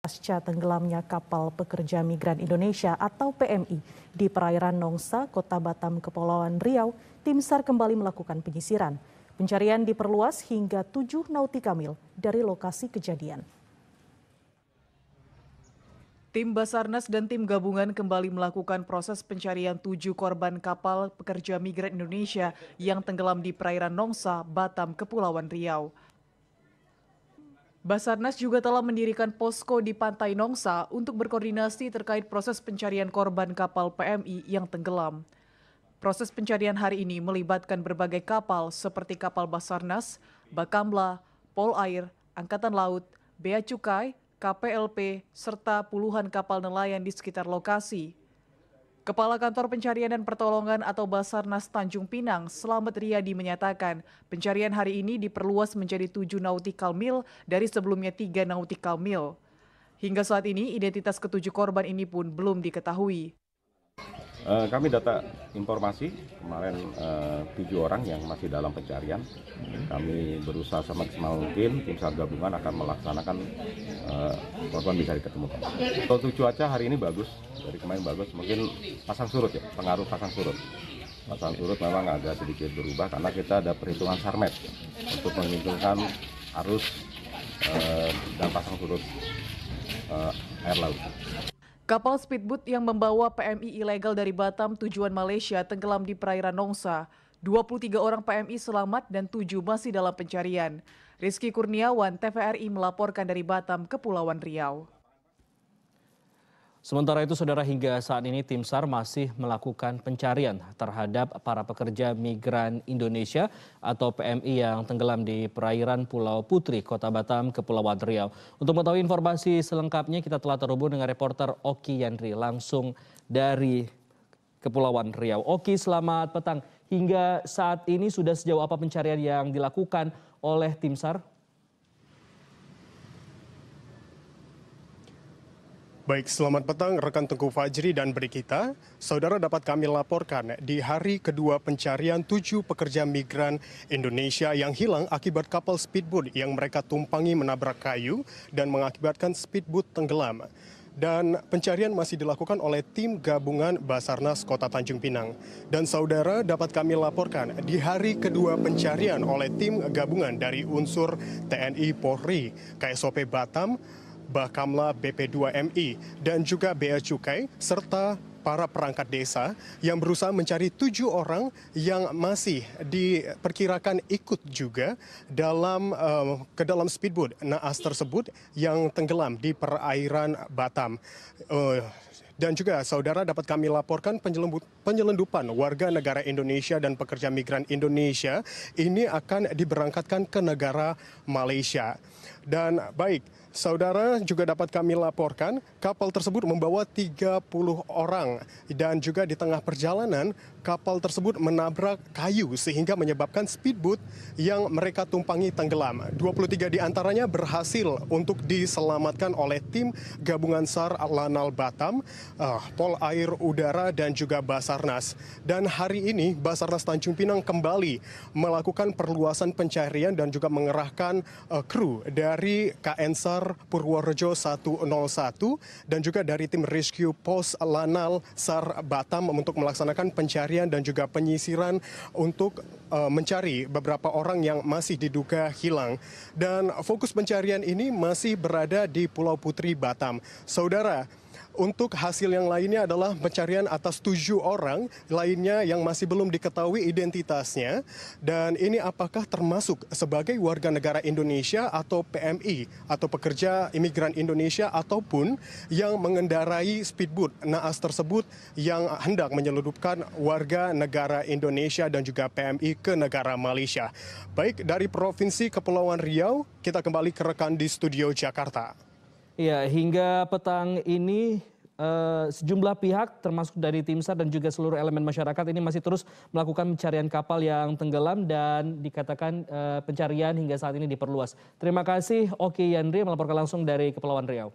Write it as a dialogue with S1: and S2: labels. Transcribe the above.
S1: Pasca tenggelamnya kapal pekerja migran Indonesia atau PMI di perairan Nongsa, Kota Batam, Kepulauan Riau, tim SAR kembali melakukan penyisiran. Pencarian diperluas hingga 7 nautika mil dari lokasi kejadian. Tim Basarnas dan tim gabungan kembali melakukan proses pencarian 7 korban kapal pekerja migran Indonesia yang tenggelam di perairan Nongsa, Batam, Kepulauan Riau. Basarnas juga telah mendirikan posko di Pantai Nongsa untuk berkoordinasi terkait proses pencarian korban kapal PMI yang tenggelam. Proses pencarian hari ini melibatkan berbagai kapal seperti kapal Basarnas, Bakamla, Polair, Angkatan Laut, Bea Cukai, KPLP, serta puluhan kapal nelayan di sekitar lokasi. Kepala Kantor Pencarian dan Pertolongan atau Basarnas Tanjung Pinang, Slamet Riyadi menyatakan pencarian hari ini diperluas menjadi 7 nautical mil dari sebelumnya 3 nautical mil. Hingga saat ini identitas ketujuh korban ini pun belum diketahui.
S2: Kami data informasi kemarin 7 orang yang masih dalam pencarian. Kami berusaha semaksimal mungkin, tim SAR gabungan akan melaksanakan korban bisa diketemukan. Untuk cuaca hari ini bagus, dari kemarin bagus. Mungkin pasang surut ya, pengaruh pasang surut. Pasang surut memang agak sedikit berubah karena kita ada perhitungan SARMED untuk menghitungkan arus dan pasang surut air laut.
S1: Kapal speedboat yang membawa PMI ilegal dari Batam tujuan Malaysia tenggelam di perairan Nongsa. 23 orang PMI selamat dan 7 masih dalam pencarian. Rizky Kurniawan, TVRI melaporkan dari Batam, Kepulauan Riau.
S3: Sementara itu, saudara, hingga saat ini tim SAR masih melakukan pencarian terhadap para pekerja migran Indonesia atau PMI yang tenggelam di perairan Pulau Putri, Kota Batam, Kepulauan Riau. Untuk mengetahui informasi selengkapnya, kita telah terhubung dengan reporter Oki Yandri langsung dari Kepulauan Riau. Oki, selamat petang. Hingga saat ini sudah sejauh apa pencarian yang dilakukan oleh tim SAR?
S4: Baik, selamat petang rekan Tengku Fajri dan Brikita. Saudara, dapat kami laporkan di hari kedua pencarian 7 pekerja migran Indonesia yang hilang akibat kapal speedboat yang mereka tumpangi menabrak kayu dan mengakibatkan speedboat tenggelam. Dan pencarian masih dilakukan oleh tim gabungan Basarnas Kota Tanjung Pinang. Dan saudara, dapat kami laporkan di hari kedua pencarian oleh tim gabungan dari unsur TNI Polri, KSOP Batam, Bakamla, BP2MI, dan juga Bea Cukai, serta para perangkat desa yang berusaha mencari 7 orang yang masih diperkirakan ikut juga ke dalam speedboat naas tersebut yang tenggelam di perairan Batam. Dan juga saudara, dapat kami laporkan penyelundupan warga negara Indonesia dan pekerja migran Indonesia ini akan diberangkatkan ke negara Malaysia. Dan baik, saudara, juga dapat kami laporkan kapal tersebut membawa 30 orang dan juga di tengah perjalanan kapal tersebut menabrak kayu sehingga menyebabkan speedboat yang mereka tumpangi tenggelam. 23 di antaranya berhasil untuk diselamatkan oleh tim gabungan SAR Lanal Batam, Polair Udara dan juga Basarnas. Dan hari ini Basarnas Tanjung Pinang kembali melakukan perluasan pencarian dan juga mengerahkan kru dari KN SAR Purworejo 101 dan juga dari tim Rescue Post Lanal SAR Batam untuk melaksanakan pencarian dan juga penyisiran untuk mencari beberapa orang yang masih diduga hilang. Dan fokus pencarian ini masih berada di Pulau Putri Batam. Saudara, untuk hasil yang lainnya adalah pencarian atas 7 orang lainnya yang masih belum diketahui identitasnya. Dan ini apakah termasuk sebagai warga negara Indonesia atau PMI atau pekerja imigran Indonesia ataupun yang mengendarai speedboat naas tersebut yang hendak menyelundupkan warga negara Indonesia dan juga PMI ke negara Malaysia. Baik, dari Provinsi Kepulauan Riau, kita kembali ke rekan di studio Jakarta.
S3: Ya, hingga petang ini sejumlah pihak termasuk dari tim SAR dan juga seluruh elemen masyarakat ini masih terus melakukan pencarian kapal yang tenggelam dan dikatakan pencarian hingga saat ini diperluas. Terima kasih Oki Yandri melaporkan langsung dari Kepulauan Riau.